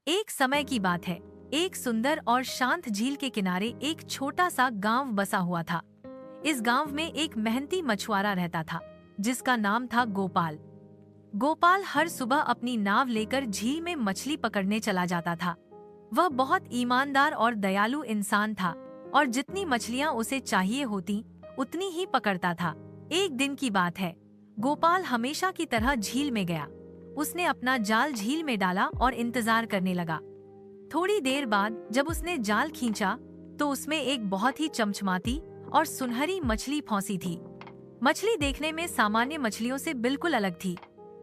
एक समय की बात है। एक सुंदर और शांत झील के किनारे एक छोटा सा गांव बसा हुआ था। इस गांव में एक मेहनती मछुआरा रहता था, जिसका नाम था गोपाल। गोपाल हर सुबह अपनी नाव लेकर झील में मछली पकड़ने चला जाता था। वह बहुत ईमानदार और दयालु इंसान था और जितनी मछलियां उसे चाहिए होती उतनी ही पकड़ता था। एक दिन की बात है, गोपाल हमेशा की तरह झील में गया। उसने अपना जाल झील में डाला और इंतजार करने लगा। थोड़ी देर बाद जब उसने जाल खींचा तो उसमें एक बहुत ही चमचमाती और सुनहरी मछली फंसी थी। मछली देखने में सामान्य मछलियों से बिल्कुल अलग थी,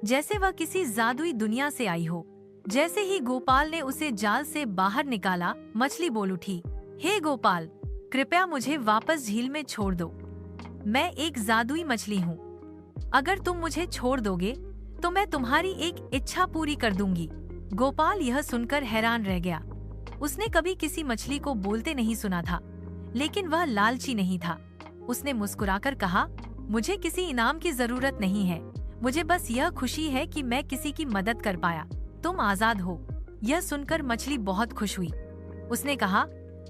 जैसे वह किसी जादुई दुनिया से आई हो। जैसे ही गोपाल ने उसे जाल से बाहर निकाला, मछली बोल उठी, हे गोपाल, कृपया मुझे वापस झील में छोड़ दो। मैं एक जादुई मछली हूँ। अगर तुम मुझे छोड़ दोगे तो मैं तुम्हारी एक इच्छा पूरी कर दूंगी। गोपाल यह सुनकर हैरान रह गया। उसने कभी किसी मछली को बोलते नहीं सुना था, लेकिन वह लालची नहीं था। उसने मुस्कुराकर कहा, मुझे किसी इनाम की जरूरत नहीं है, मुझे बस यह खुशी है कि मैं किसी की मदद कर पाया। तुम आजाद हो। यह सुनकर मछली बहुत खुश हुई। उसने कहा,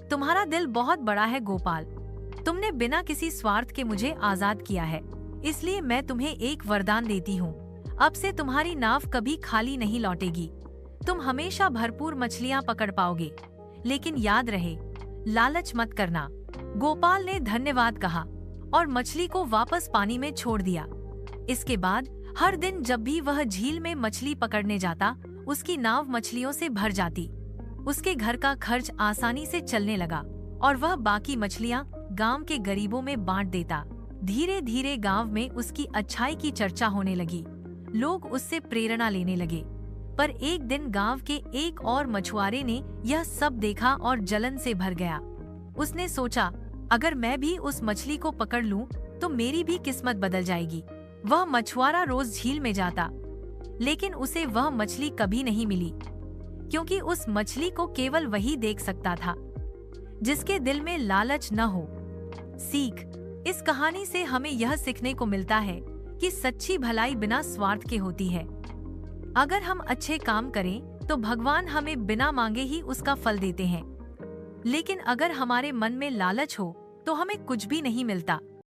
तुम्हारा दिल बहुत बड़ा है गोपाल। तुमने बिना किसी स्वार्थ के मुझे आजाद किया है, इसलिए मैं तुम्हें एक वरदान देती हूँ। अब से तुम्हारी नाव कभी खाली नहीं लौटेगी। तुम हमेशा भरपूर मछलियाँ पकड़ पाओगे। लेकिन याद रहे, लालच मत करना। गोपाल ने धन्यवाद कहा और मछली को वापस पानी में छोड़ दिया। इसके बाद हर दिन जब भी वह झील में मछली पकड़ने जाता, उसकी नाव मछलियों से भर जाती। उसके घर का खर्च आसानी से चलने लगा और वह बाकी मछलियाँ गांव के गरीबों में बांट देता। धीरे धीरे गांव में उसकी अच्छाई की चर्चा होने लगी। लोग उससे प्रेरणा लेने लगे। पर एक दिन गांव के एक और मछुआरे ने यह सब देखा और जलन से भर गया। उसने सोचा, अगर मैं भी उस मछली को पकड़ लूं, तो मेरी भी किस्मत बदल जाएगी। वह मछुआरा रोज झील में जाता, लेकिन उसे वह मछली कभी नहीं मिली, क्योंकि उस मछली को केवल वही देख सकता था जिसके दिल में लालच न हो। सीख, इस कहानी से हमें यह सीखने को मिलता है कि सच्ची भलाई बिना स्वार्थ के होती है। अगर हम अच्छे काम करें तो भगवान हमें बिना मांगे ही उसका फल देते हैं, लेकिन अगर हमारे मन में लालच हो तो हमें कुछ भी नहीं मिलता।